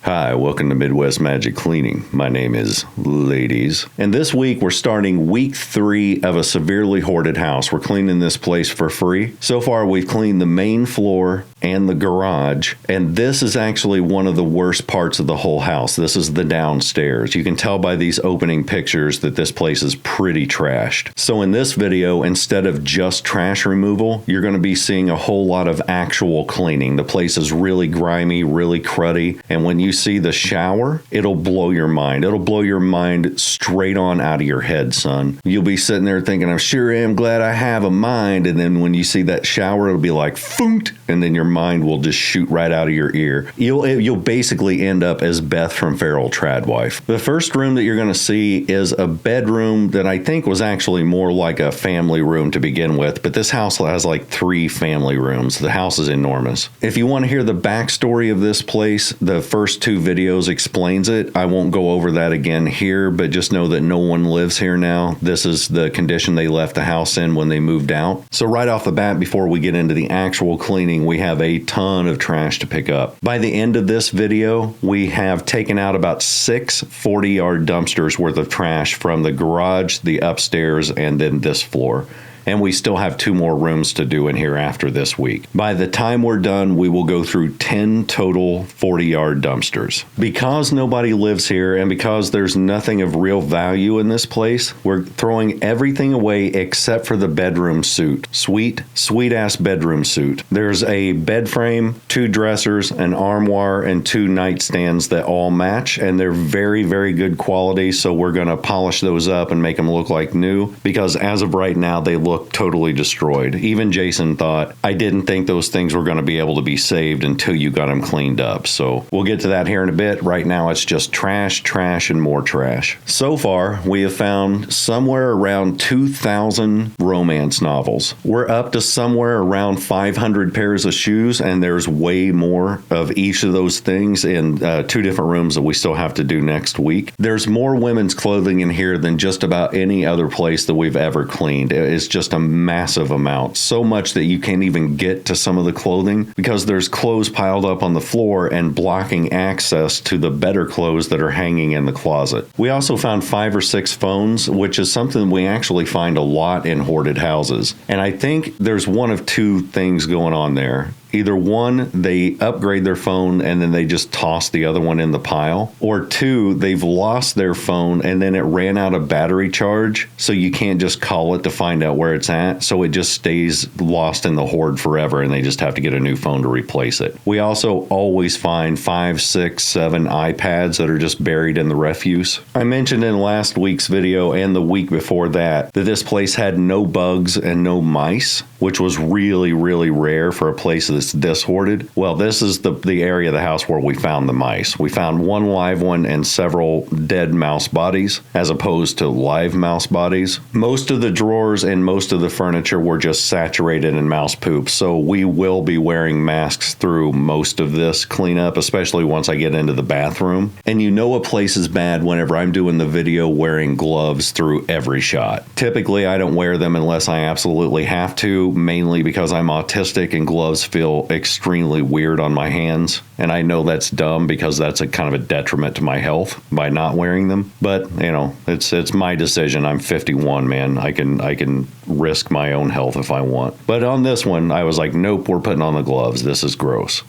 Hi, welcome to Midwest Magic Cleaning. My name is Ladies. And this week we're starting week 3 of a severely hoarded house. We're cleaning this place for free. So far we've cleaned the main floor and the garage. And this is actually one of the worst parts of the whole house. This is the downstairs. You can tell by these opening pictures that this place is pretty trashed. So in this video, instead of just trash removal, you're going to be seeing a whole lot of actual cleaning. The place is really grimy, really cruddy. And when you see the shower, it'll blow your mind. It'll blow your mind straight on out of your head, son. You'll be sitting there thinking, I sure am glad I have a mind. And then when you see that shower, it'll be like, foont, and then your mind will just shoot right out of your ear. You'll basically end up as Beth from Feral Tradwife. The first room that you're going to see is a bedroom that I think was actually more like a family room to begin with, but this house has like 3 family rooms. The house is enormous. If you want to hear the backstory of this place, the first 2 videos explains it. I won't go over that again here, but just know that no one lives here now. This is the condition they left the house in when they moved out. So right off the bat, before we get into the actual cleaning, we have a ton of trash to pick up. By the end of this video, we have taken out about 6 40-yard dumpsters worth of trash from the garage, the upstairs, and then this floor. And we still have 2 more rooms to do in here after this week. By the time we're done, we will go through 10 total 40-yard dumpsters. Because nobody lives here and because there's nothing of real value in this place, we're throwing everything away except for the bedroom suit. Sweet ass bedroom suit. There's a bed frame, 2 dressers, an armoire, and 2 nightstands that all match, and they're very, very good quality, so we're gonna polish those up and make them look like new, because as of right now, they look totally destroyed. Even Jason thought, I didn't think those things were going to be able to be saved until you got them cleaned up. So we'll get to that here in a bit. Right now it's just trash, and more trash. So far, we have found somewhere around 2,000 romance novels. We're up to somewhere around 500 pairs of shoes, and there's way more of each of those things in 2 different rooms that we still have to do next week. There's more women's clothing in here than just about any other place that we've ever cleaned. It's just a massive amount, so much that you can't even get to some of the clothing because there's clothes piled up on the floor and blocking access to the better clothes that are hanging in the closet. We also found 5 or 6 phones, which is something we actually find a lot in hoarded houses. And I think there's one of 2 things going on there. Either 1, they upgrade their phone and then they just toss the other one in the pile, or 2, they've lost their phone and then it ran out of battery charge, so you can't just call it to find out where it's at, so it just stays lost in the hoard forever and they just have to get a new phone to replace it. We also always find 5, 6, 7 iPads that are just buried in the refuse. I mentioned in last week's video and the week before that this place had no bugs and no mice, which was really, really rare for a place that's this hoarded. Well, this is the area of the house where we found the mice. We found 1 live one and several dead mouse bodies, as opposed to live mouse bodies. Most of the drawers and most of the furniture were just saturated in mouse poop, so we will be wearing masks through most of this cleanup, especially once I get into the bathroom. And you know a place is bad whenever I'm doing the video wearing gloves through every shot. Typically, I don't wear them unless I absolutely have to, mainly because I'm autistic and gloves feel extremely weird on my hands. And I know that's dumb because that's a kind of a detriment to my health by not wearing them. But, you know, it's my decision. I'm 51, man. I can risk my own health if I want. But on this one, I was like, nope, we're putting on the gloves. This is gross.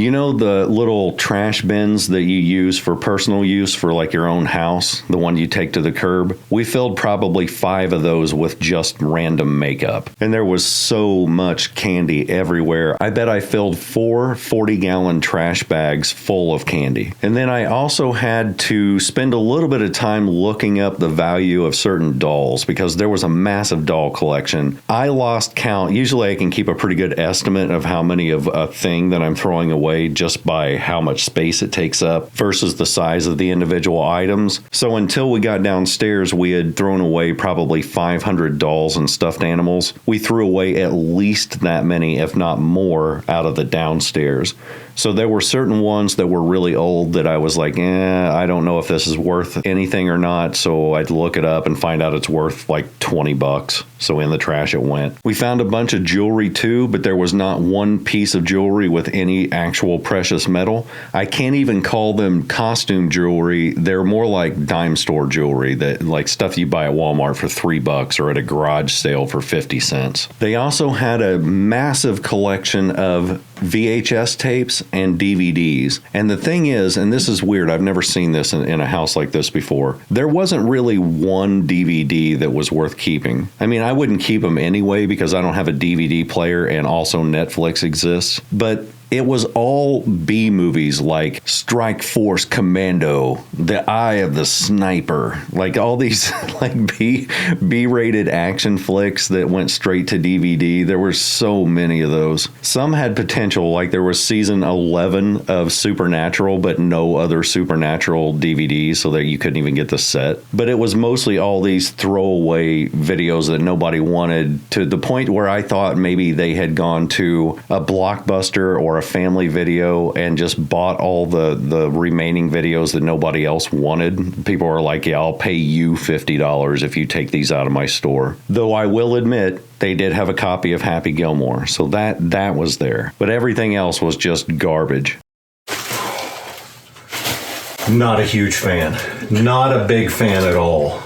You know the little trash bins that you use for personal use for like your own house, the one you take to the curb? We filled probably 5 of those with just random makeup. And there was so much candy everywhere. I bet I filled 4 40-gallon trash bags full of candy. And then I also had to spend a little bit of time looking up the value of certain dolls because there was a massive doll collection. I lost count. Usually I can keep a pretty good estimate of how many of a thing that I'm throwing away just by how much space it takes up versus the size of the individual items. So until we got downstairs, we had thrown away probably 500 dolls and stuffed animals. We threw away at least that many, if not more, out of the downstairs. So there were certain ones that were really old that I was like, I don't know if this is worth anything or not. So I'd look it up and find out it's worth like $20. So in the trash it went. We found a bunch of jewelry too, but there was not one piece of jewelry with any actual precious metal. I can't even call them costume jewelry. They're more like dime store jewelry, that like stuff you buy at Walmart for $3 or at a garage sale for 50 cents. They also had a massive collection of VHS tapes and DVDs. And the thing is, and this is weird, I've never seen this in a house like this before, there wasn't really one DVD that was worth keeping. I mean, I wouldn't keep them anyway because I don't have a DVD player and also Netflix exists, but it was all B movies like Strike Force Commando, The Eye of the Sniper, like all these like B-rated action flicks that went straight to DVD. There were so many of those. Some had potential, like there was season 11 of Supernatural, but no other Supernatural DVDs, so that you couldn't even get the set. But it was mostly all these throwaway videos that nobody wanted, to the point where I thought maybe they had gone to a Blockbuster or a Family Video and just bought all the remaining videos that nobody else wanted. People were like, yeah, I'll pay you $50 if you take these out of my store. Though I will admit, they did have a copy of Happy Gilmore, so that was there. But everything else was just garbage. Not a huge fan. Not a big fan at all.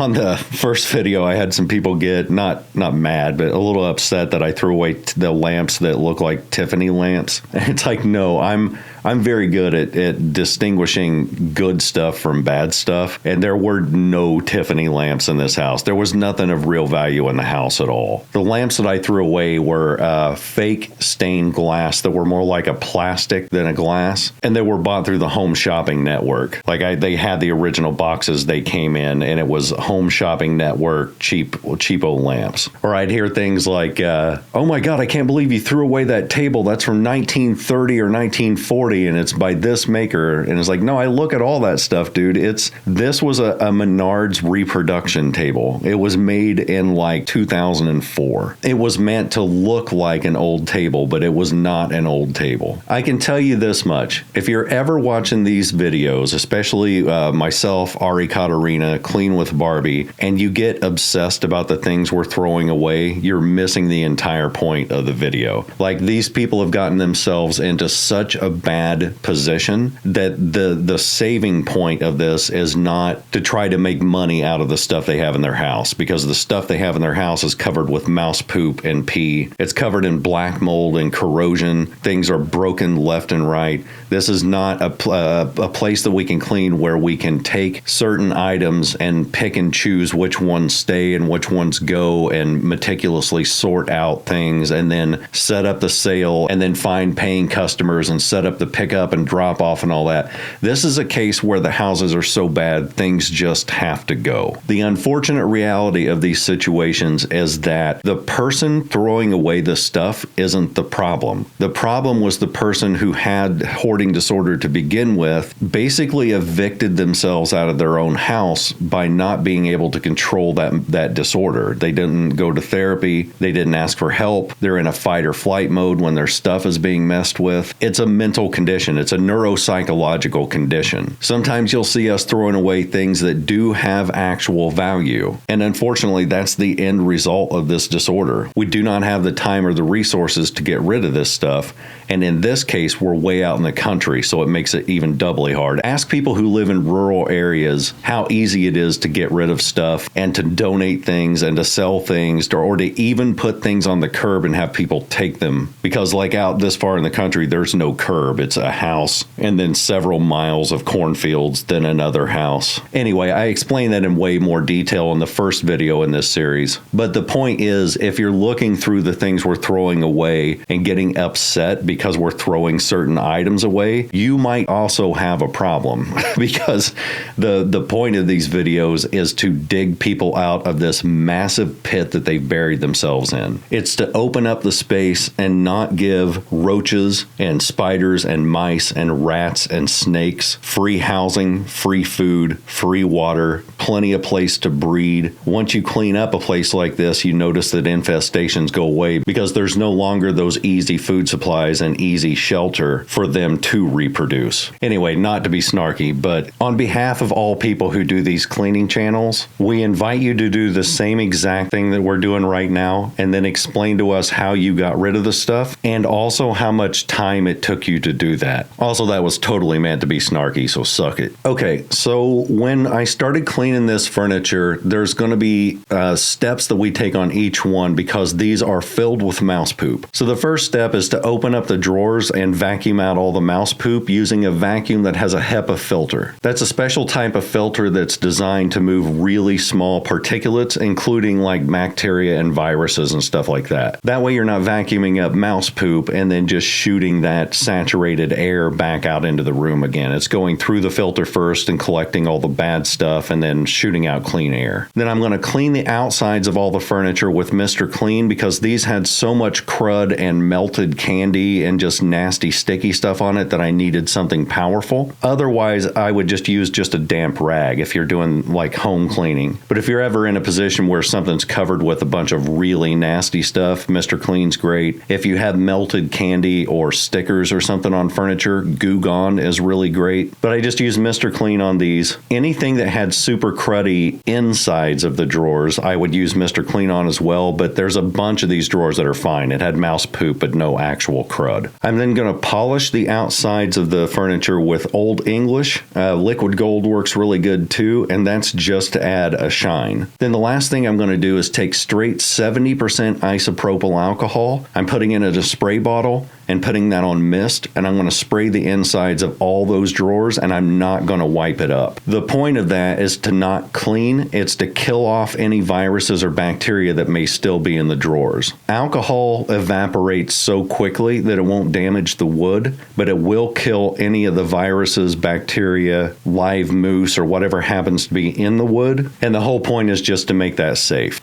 On the first video, I had some people get not mad, but a little upset that I threw away the lamps that look like Tiffany lamps. And it's like, no, I'm I'm very good at distinguishing good stuff from bad stuff, and there were no Tiffany lamps in this house. There was nothing of real value in the house at all. The lamps that I threw away were fake stained glass that were more like a plastic than a glass, and they were bought through the Home Shopping Network. They had the original boxes they came in, and it was Home Shopping Network cheapo lamps. Or I'd hear things like, oh my God, I can't believe you threw away that table. That's from 1930 or 1940, and it's by this maker. And it's like, no, I look at all that stuff, dude. This was a Menards reproduction table. It was made in like 2004. It was meant to look like an old table, but it was not an old table. I can tell you this much. If you're ever watching these videos, especially myself, Ari Katarina, Clean with Barbie, and you get obsessed about the things we're throwing away, you're missing the entire point of the video. Like, these people have gotten themselves into such a bad position that the saving point of this is not to try to make money out of the stuff they have in their house, because the stuff they have in their house is covered with mouse poop and pee. It's covered in black mold and corrosion. Things are broken left and right. This is not a place that we can clean where we can take certain items and pick and choose which ones stay and which ones go, and meticulously sort out things and then set up the sale and then find paying customers and set up the pickup and drop off and all that. This is a case where the houses are so bad, things just have to go. The unfortunate reality of these situations is that the person throwing away the stuff isn't the problem. The problem was the person who had hoarding disorder to begin with, basically evicted themselves out of their own house by not being able to control that disorder. They didn't go to therapy. They didn't ask for help. They're in a fight or flight mode when their stuff is being messed with. It's a mental condition. It's a neuropsychological condition. Sometimes you'll see us throwing away things that do have actual value. And unfortunately, that's the end result of this disorder. We do not have the time or the resources to get rid of this stuff. And in this case, we're way out in the country, so it makes it even doubly hard. Ask people who live in rural areas how easy it is to get rid of stuff and to donate things and to sell things, or to even put things on the curb and have people take them. Because like out this far in the country, there's no curb. It's a house and then several miles of cornfields, then another house. Anyway, I explained that in way more detail in the first video in this series. But the point is, if you're looking through the things we're throwing away and getting upset because we're throwing certain items away, you might also have a problem. Because the point of these videos is to dig people out of this massive pit that they've buried themselves in. It's to open up the space and not give roaches and spiders and mice and rats and snakes free housing, free food, free water, plenty of place to breed. Once you clean up a place like this, you notice that infestations go away because there's no longer those easy food supplies and easy shelter for them to reproduce. Anyway, not to be snarky, but on behalf of all people who do these cleaning channels, we invite you to do the same exact thing that we're doing right now, and then explain to us how you got rid of the stuff and also how much time it took you to do that. Also, that was totally meant to be snarky, so suck it. Okay, so when I started cleaning this furniture, there's going to be steps that we take on each one because these are filled with mouse poop. So the first step is to open up the drawers and vacuum out all the mouse poop using a vacuum that has a HEPA filter. That's a special type of filter that's designed to move really small particulates, including like bacteria and viruses and stuff like that. That way you're not vacuuming up mouse poop and then just shooting that saturated air back out into the room again. It's going through the filter first and collecting all the bad stuff and then shooting out clean air. Then I'm going to clean the outsides of all the furniture with Mr. Clean because these had so much crud and melted candy and just nasty sticky stuff on it that I needed something powerful. Otherwise, I would just use just a damp rag if you're doing like home cleaning. But if you're ever in a position where something's covered with a bunch of really nasty stuff, Mr. Clean's great. If you have melted candy or stickers or something on furniture, Goo Gone is really great. But I just use Mr. Clean on these. Anything that had super cruddy insides of the drawers, I would use Mr. Clean on as well, but there's a bunch of these drawers that are fine. It had mouse poop, but no actual crud. I'm then going to polish the outsides of the furniture with Old English. Liquid gold works really good too, and that's just to add a shine. Then the last thing I'm going to do is take straight 70% isopropyl alcohol. I'm putting in a spray bottle, and putting that on mist, and I'm going to spray the insides of all those drawers, and I'm not going to wipe it up. The point of that is to not clean. It's to kill off any viruses or bacteria that may still be in the drawers. Alcohol evaporates so quickly that it won't damage the wood, but it will kill any of the viruses, bacteria, live moose, or whatever happens to be in the wood. And the whole point is just to make that safe.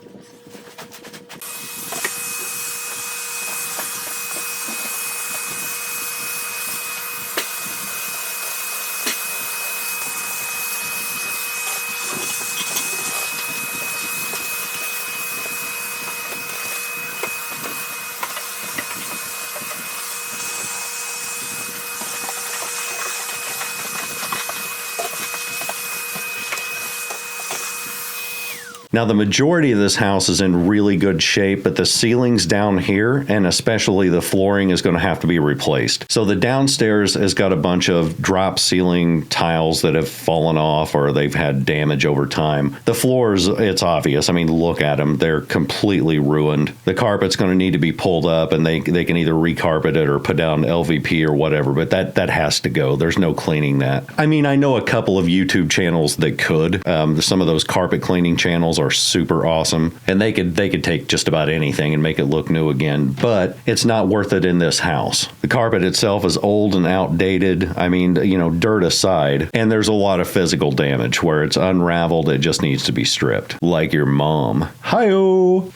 Now, the majority of this house is in really good shape, but the ceilings down here, and especially the flooring, is going to have to be replaced. So the downstairs has got a bunch of drop ceiling tiles that have fallen off or they've had damage over time. The floors, it's obvious. I mean, look at them. They're completely ruined. The carpet's going to need to be pulled up, and they can either recarpet it or put down LVP or whatever, but that has to go. There's no cleaning that. I mean, I know a couple of YouTube channels that could. Some of those carpet cleaning channels are super awesome, and they could take just about anything and make it look new again, but it's not worth it in this house. The carpet itself is old and outdated. I mean, dirt aside, and there's a lot of physical damage where it's unraveled. It just needs to be stripped, like your mom. Hi-oh!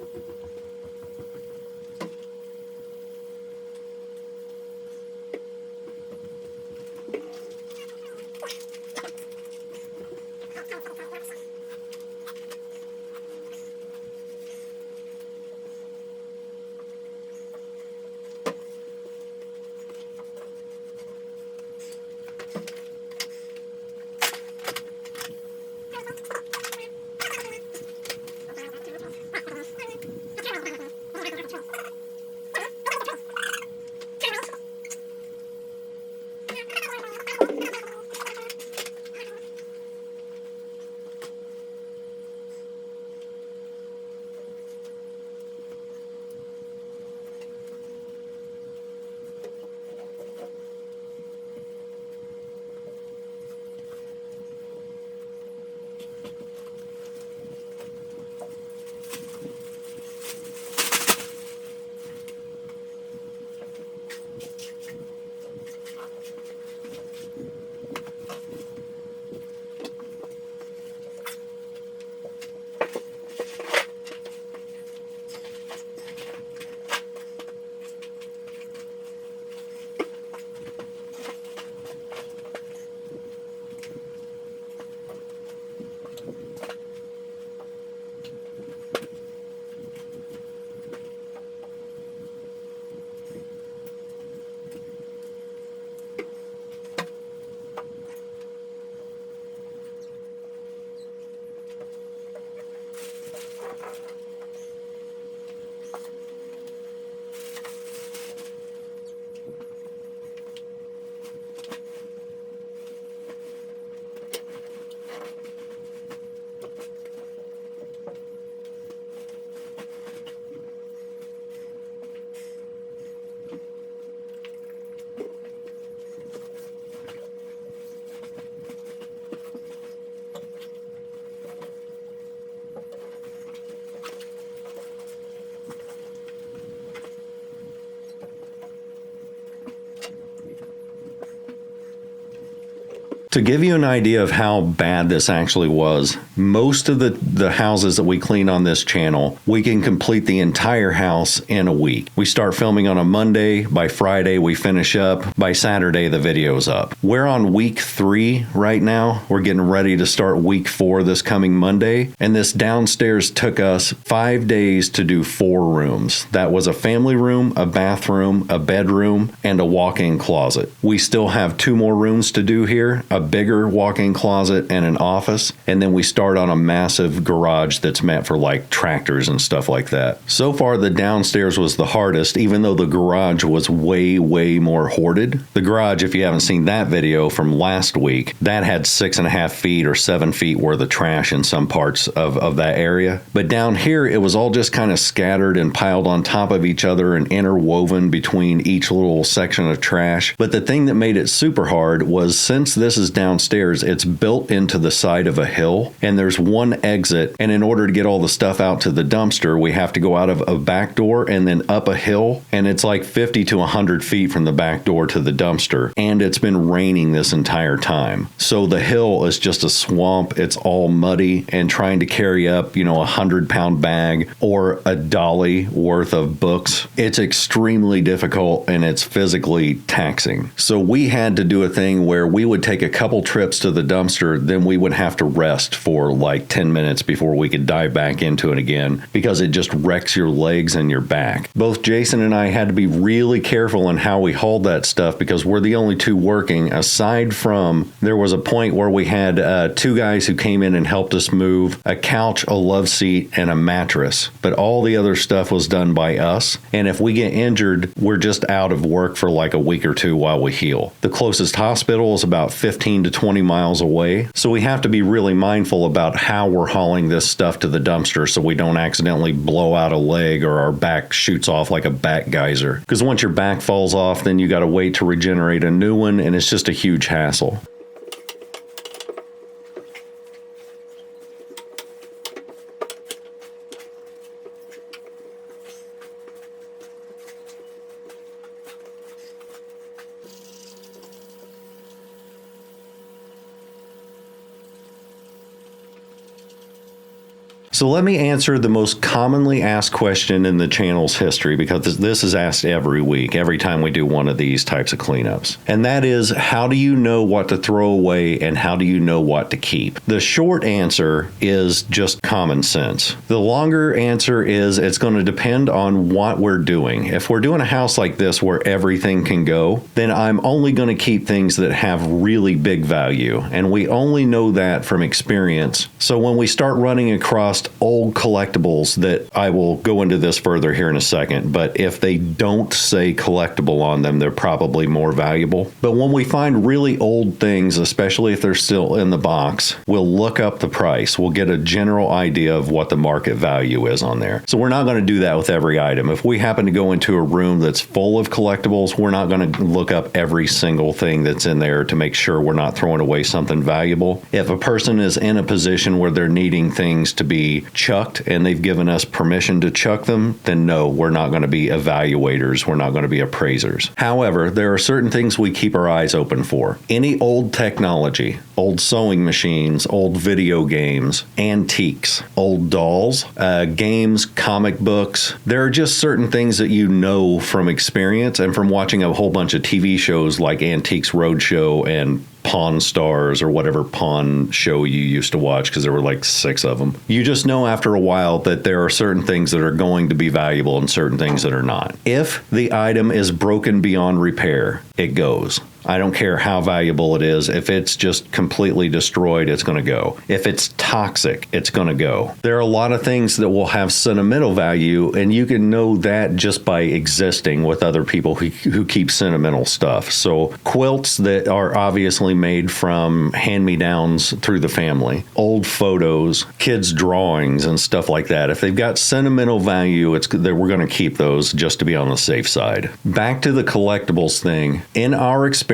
To give you an idea of how bad this actually was, most of the houses that we clean on this channel, we can complete the entire house in a week. We start filming on a Monday. By Friday, we finish up. By Saturday, the video's up. We're on week 3 right now. We're getting ready to start week 4 this coming Monday. And this downstairs took us 5 days to do 4 rooms. That was a family room, a bathroom, a bedroom, and a walk-in closet. We still have 2 more rooms to do here, a bigger walk-in closet and an office, and then we start on a massive garage that's meant for like tractors and stuff like that. So far, the downstairs was the hardest, even though the garage was way, way more hoarded. The garage, if you haven't seen that video from last week, that had 6.5 feet or 7 feet worth of trash in some parts of that area. But down here, it was all just kind of scattered and piled on top of each other and interwoven between each little section of trash. But the thing that made it super hard was, since this is downstairs, it's built into the side of a hill, and there's one exit, and in order to get all the stuff out to the dumpster, we have to go out of a back door and then up a hill, and it's like 50 to 100 feet from the back door to the dumpster, and it's been raining this entire time. So the hill is just a swamp. It's all muddy, and trying to carry up, a 100-pound bag or a dolly worth of books, it's extremely difficult, and it's physically taxing. So we had to do a thing where we would take a couple trips to the dumpster, then we would have to rest for like 10 minutes before we could dive back into it again, because it just wrecks your legs and your back. Both Jason and I had to be really careful in how we hauled that stuff, because we're the only two working, aside from there was a point where we had two guys who came in and helped us move a couch, a love seat, and a mattress. But all the other stuff was done by us. And if we get injured, we're just out of work for like a week or two while we heal. The closest hospital is about 15 to 20 miles away. So we have to be really mindful about how we're hauling this stuff to the dumpster so we don't accidentally blow out a leg or our back shoots off like a back geyser. Because once your back falls off, then you got to wait to regenerate a new one, and it's just a huge hassle. So let me answer the most commonly asked question in the channel's history, because this is asked every week, every time we do one of these types of cleanups. And that is, how do you know what to throw away and how do you know what to keep? The short answer is just common sense. The longer answer is it's going to depend on what we're doing. If we're doing a house like this where everything can go, then I'm only going to keep things that have really big value. And we only know that from experience. So when we start running across old collectibles, that I will go into this further here in a second, but if they don't say collectible on them, they're probably more valuable. But when we find really old things, especially if they're still in the box, we'll look up the price. We'll get a general idea of what the market value is on there. So we're not going to do that with every item. If we happen to go into a room that's full of collectibles, we're not going to look up every single thing that's in there to make sure we're not throwing away something valuable. If a person is in a position where they're needing things to be chucked and they've given us permission to chuck them, then no, we're not going to be evaluators. We're not going to be appraisers. However, there are certain things we keep our eyes open for. Any old technology, old sewing machines, old video games, antiques, old dolls, games, comic books. There are just certain things that you know from experience and from watching a whole bunch of TV shows like Antiques Roadshow and Pawn Stars or whatever pawn show you used to watch, because there were like 6 of them. You just know after a while that there are certain things that are going to be valuable and certain things that are not. If the item is broken beyond repair, it goes. I don't care how valuable it is. If it's just completely destroyed, it's going to go. If it's toxic, it's going to go. There are a lot of things that will have sentimental value, and you can know that just by existing with other people who keep sentimental stuff. So quilts that are obviously made from hand-me-downs through the family, old photos, kids' drawings, and stuff like that. If they've got sentimental value, we're going to keep those just to be on the safe side. Back to the collectibles thing. In our experience,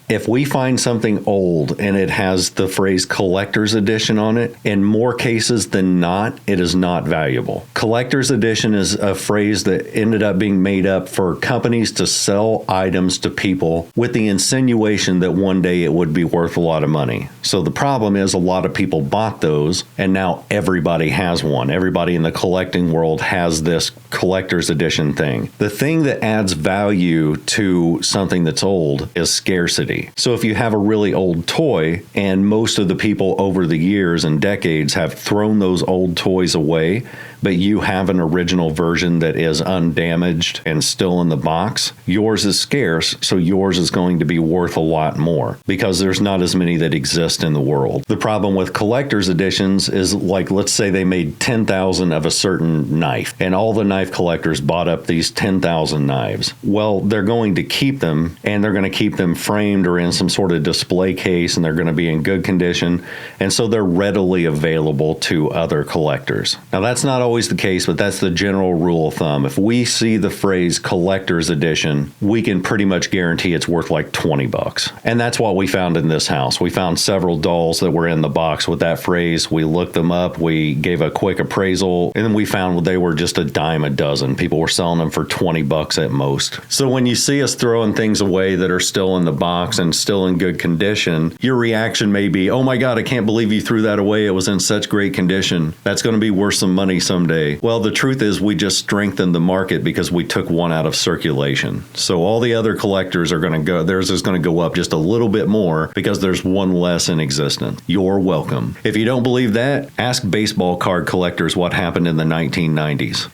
if we find something old and it has the phrase collector's edition on it, in more cases than not, it is not valuable. Collector's edition is a phrase that ended up being made up for companies to sell items to people with the insinuation that one day it would be worth a lot of money. So the problem is a lot of people bought those, and now everybody has one. Everybody in the collecting world has this collector's edition thing. The thing that adds value to something that's old is scarcity. So if you have a really old toy, and most of the people over the years and decades have thrown those old toys away, but you have an original version that is undamaged and still in the box, yours is scarce, so yours is going to be worth a lot more because there's not as many that exist in the world. The problem with collector's editions is, like, let's say they made 10,000 of a certain knife, and all the knife collectors bought up these 10,000 knives. Well, they're going to keep them, and they're going to keep them framed or in some sort of display case, and they're going to be in good condition, and so they're readily available to other collectors. Now, that's not always the case, but that's the general rule of thumb. If we see the phrase collector's edition, we can pretty much guarantee it's worth like $20. And that's what we found in this house. We found several dolls that were in the box with that phrase. We looked them up, we gave a quick appraisal, and then we found they were just a dime a dozen. People were selling them for $20 at most. So when you see us throwing things away that are still in the box and still in good condition, your reaction may be, oh my God, I can't believe you threw that away. It was in such great condition. That's going to be worth some money someday. Well, the truth is we just strengthened the market because we took one out of circulation. So all the other collectors are going to go, theirs is going to go up just a little bit more because there's one less in existence. You're welcome. If you don't believe that, ask baseball card collectors what happened in the 1990s.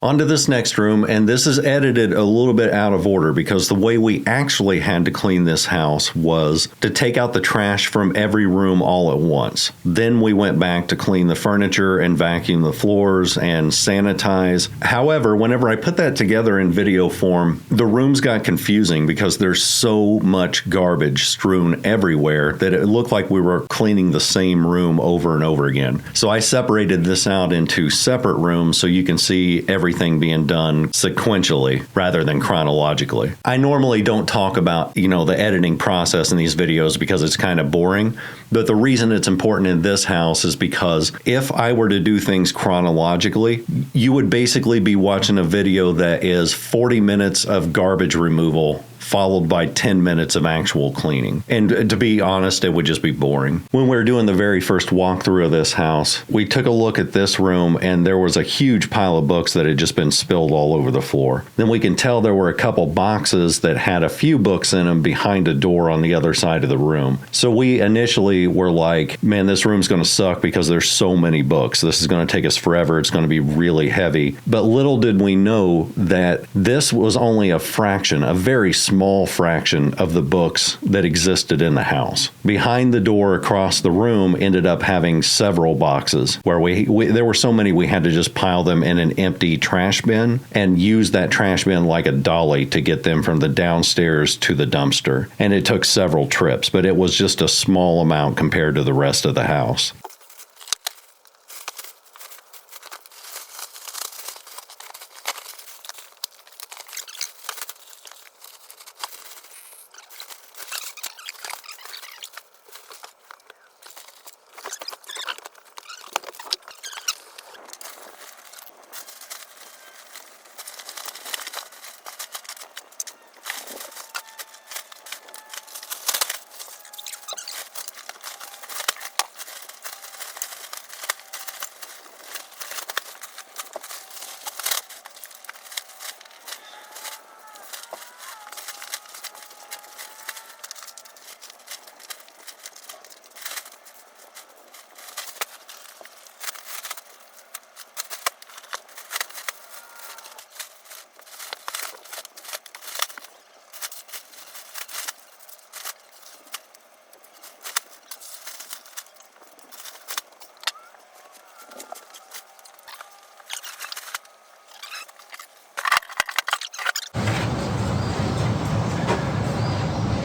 On to this next room, and this is edited a little bit out of order because the way we actually had to clean this house was to take out the trash from every room all at once. Then we went back to clean the furniture and vacuum the floors and sanitize. However, whenever I put that together in video form, the rooms got confusing because there's so much garbage strewn everywhere that it looked like we were cleaning the same room over and over again. So I separated this out into separate rooms so you can see everything being done sequentially rather than chronologically. I normally don't talk about, the editing process in these videos because it's kind of boring, but the reason it's important in this house is because if I were to do things chronologically, you would basically be watching a video that is 40 minutes of garbage removal followed by 10 minutes of actual cleaning. And to be honest, it would just be boring. When we were doing the very first walkthrough of this house, we took a look at this room and there was a huge pile of books that had just been spilled all over the floor. Then we can tell there were a couple boxes that had a few books in them behind a door on the other side of the room. So we initially were like, man, this room's going to suck because there's so many books. This is going to take us forever. It's going to be really heavy. But little did we know that this was only a fraction, a very small small fraction of the books that existed in the house. Behind the door across the room ended up having several boxes where there were so many we had to just pile them in an empty trash bin and use that trash bin like a dolly to get them from the downstairs to the dumpster. And it took several trips, but it was just a small amount compared to the rest of the house.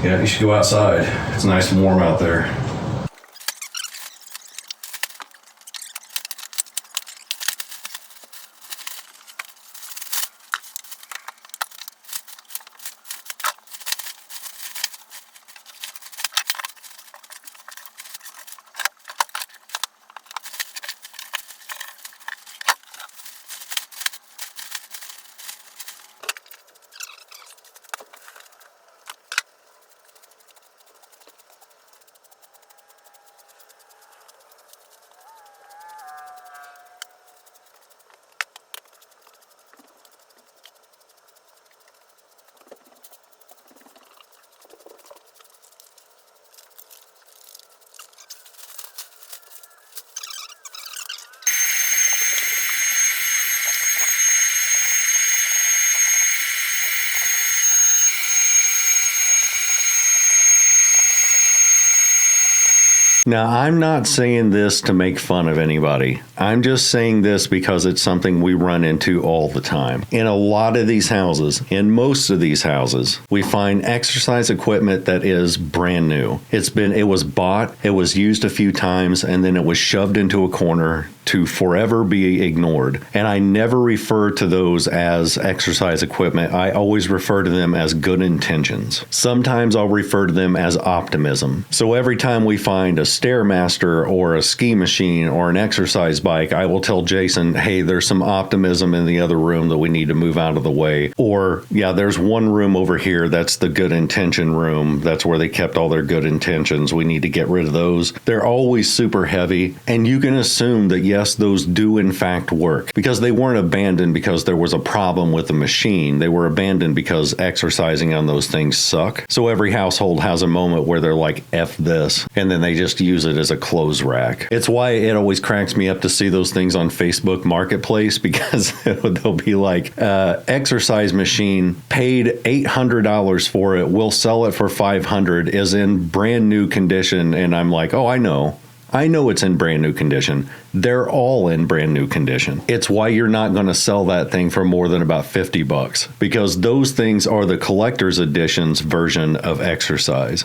Yeah, you should go outside. It's nice and warm out there. Now, I'm not saying this to make fun of anybody. I'm just saying this because it's something we run into all the time. In a lot of these houses, in most of these houses, we find exercise equipment that is brand new. It was bought, it was used a few times, and then it was shoved into a corner to forever be ignored. And I never refer to those as exercise equipment. I always refer to them as good intentions. Sometimes I'll refer to them as optimism. So every time we find a Stairmaster or a ski machine or an exercise bike, I will tell Jason, hey, there's some optimism in the other room that we need to move out of the way. Or, yeah, there's one room over here that's the good intention room. That's where they kept all their good intentions. We need to get rid of those. They're always super heavy. And you can assume that, yes, those do in fact work, because they weren't abandoned because there was a problem with the machine. They were abandoned because exercising on those things suck. So every household has a moment where they're like, F this, and then they just use it as a clothes rack. It's why it always cracks me up to see those things on Facebook Marketplace, because they'll be like, exercise machine, paid $800 for it, we'll sell it for $500, is in brand new condition. And I'm like, oh, I know it's in brand new condition. They're all in brand new condition. It's why you're not going to sell that thing for more than about $50, because those things are the collector's edition's version of exercise.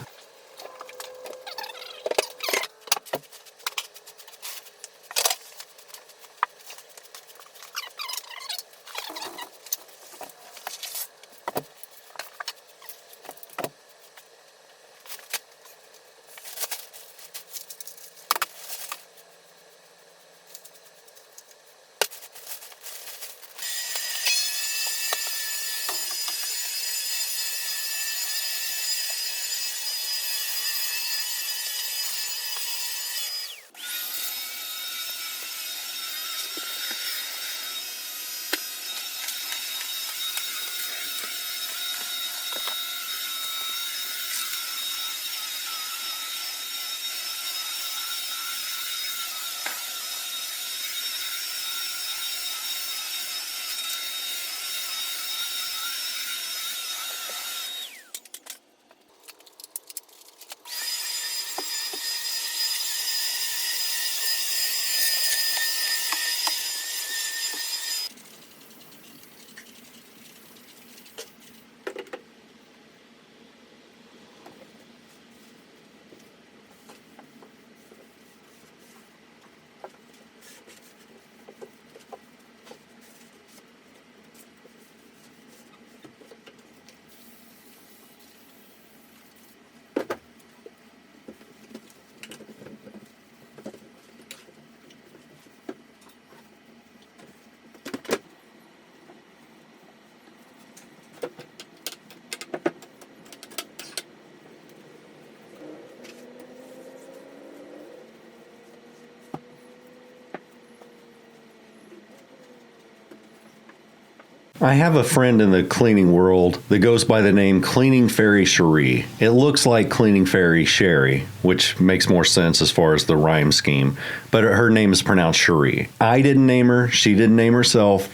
I have a friend in the cleaning world that goes by the name Cleaning Fairy Cherie. It looks like Cleaning Fairy Sherry, which makes more sense as far as the rhyme scheme, but her name is pronounced Cherie. I didn't name her. She didn't name herself.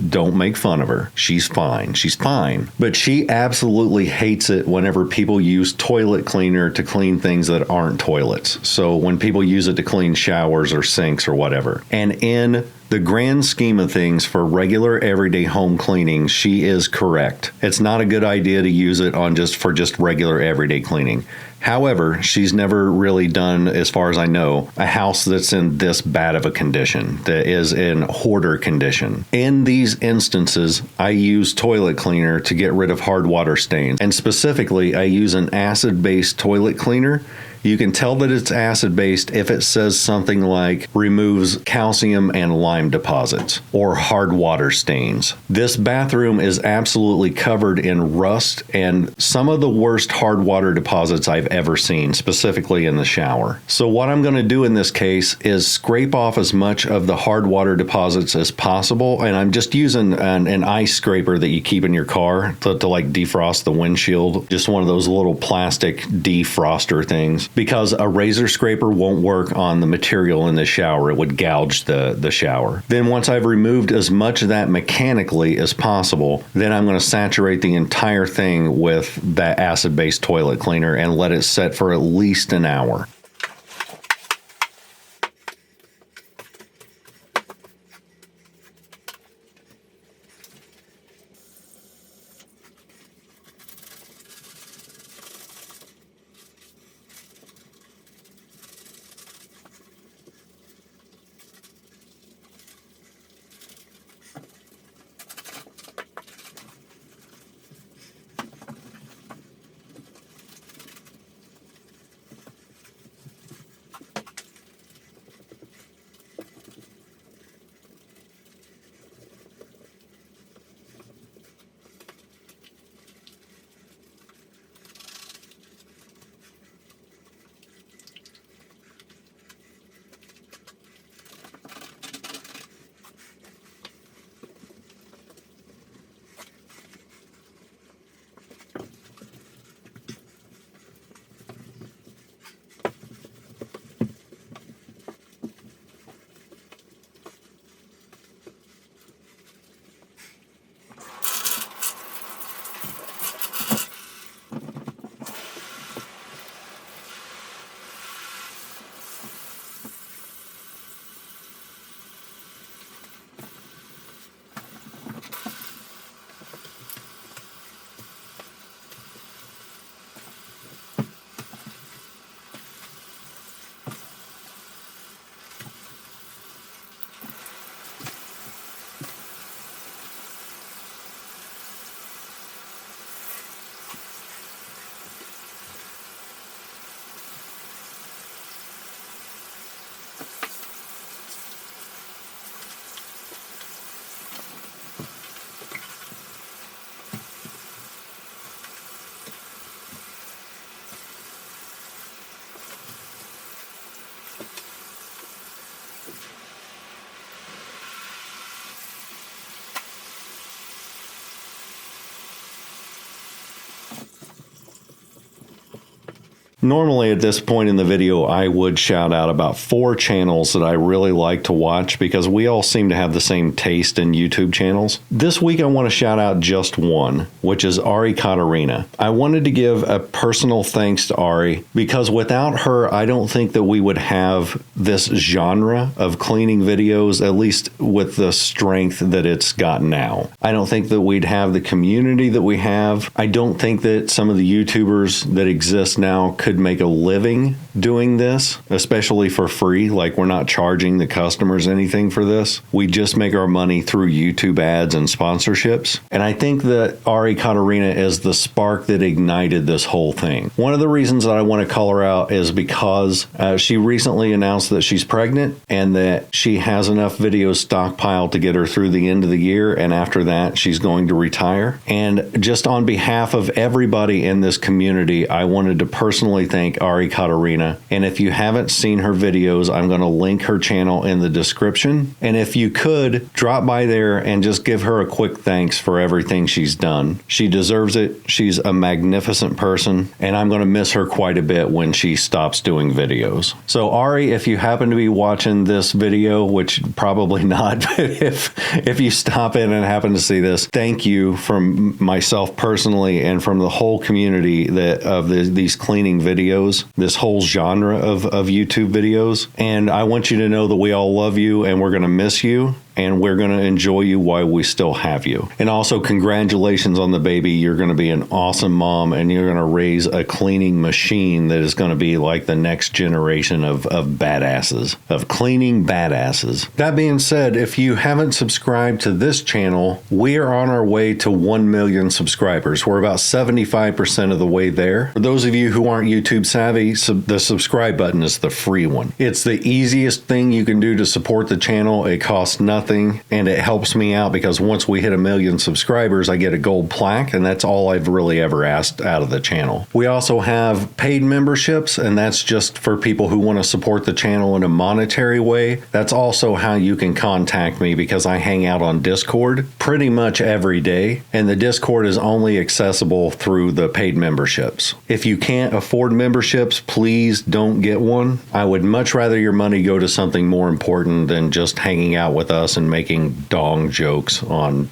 Don't make fun of her. She's fine. She's fine. But she absolutely hates it whenever people use toilet cleaner to clean things that aren't toilets. So when people use it to clean showers or sinks or whatever. And in the grand scheme of things for regular everyday home cleaning, she is correct. It's not a good idea to use it for just regular everyday cleaning. However, she's never really done, as far as I know, a house that's in this bad of a condition, that is in hoarder condition. In these instances, I use toilet cleaner to get rid of hard water stains. And specifically, I use an acid-based toilet cleaner. You can tell that it's acid-based if it says something like removes calcium and lime deposits or hard water stains. This bathroom is absolutely covered in rust and some of the worst hard water deposits I've ever seen, specifically in the shower. So what I'm going to do in this case is scrape off as much of the hard water deposits as possible, and I'm just using an ice scraper that you keep in your car to like defrost the windshield, just one of those little plastic defroster things. Because a razor scraper won't work on the material in the shower. It would gouge the shower. Then once I've removed as much of that mechanically as possible, then I'm going to saturate the entire thing with that acid-based toilet cleaner and let it set for at least an hour. Normally at this point in the video, I would shout out about 4 channels that I really like to watch because we all seem to have the same taste in YouTube channels. This week I want to shout out just one, which is Ari Katarina. I wanted to give a personal thanks to Ari because without her, I don't think that we would have this genre of cleaning videos, at least with the strength that it's got now. I don't think that we'd have the community that we have. I don't think that some of the YouTubers that exist now could could make a living doing this, especially for free. Like, we're not charging the customers anything for this. We just make our money through YouTube ads and sponsorships. And I think that Ari Katarina is the spark that ignited this whole thing. One of the reasons that I want to call her out is because she recently announced that she's pregnant and that she has enough videos stockpiled to get her through the end of the year. And after that, she's going to retire. And just on behalf of everybody in this community, I wanted to personally thank Ari Katarina. And if you haven't seen her videos, I'm going to link her channel in the description. And if you could, drop by there and just give her a quick thanks for everything she's done. She deserves it. She's a magnificent person, and I'm going to miss her quite a bit when she stops doing videos. So Ari, if you happen to be watching this video, which probably not, but if you stop in and happen to see this, thank you from myself personally and from the whole community these cleaning videos, this whole genre of YouTube videos. And I want you to know that we all love you and we're going to miss you. And we're going to enjoy you while we still have you. And also, congratulations on the baby. You're going to be an awesome mom, and you're going to raise a cleaning machine that is going to be like the next generation of badasses, of cleaning badasses. That being said, if you haven't subscribed to this channel, we are on our way to 1 million subscribers. We're about 75% of the way there. For those of you who aren't YouTube savvy, the subscribe button is the free one. It's the easiest thing you can do to support the channel. It costs nothing. And it helps me out because once we hit 1 million subscribers, I get a gold plaque, and that's all I've really ever asked out of the channel. We also have paid memberships, and that's just for people who want to support the channel in a monetary way. That's also how you can contact me because I hang out on Discord pretty much every day, and the Discord is only accessible through the paid memberships. If you can't afford memberships, please don't get one. I would much rather your money go to something more important than just hanging out with us and making dong jokes on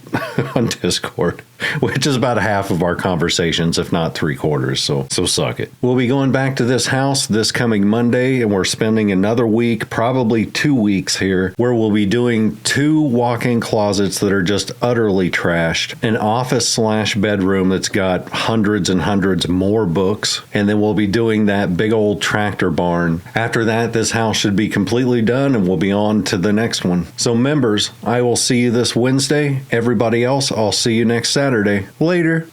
Discord, which is about half of our conversations, if not 3/4. So suck it. We'll be going back to this house this coming Monday, and we're spending another week, probably 2 weeks here, where we'll be doing 2 walk-in closets that are just utterly trashed, an office/bedroom that's got hundreds and hundreds more books, and then we'll be doing that big old tractor barn. After that, this house should be completely done, and we'll be on to the next one. So members, I will see you this Wednesday. Everybody else, I'll see you next Saturday. Later.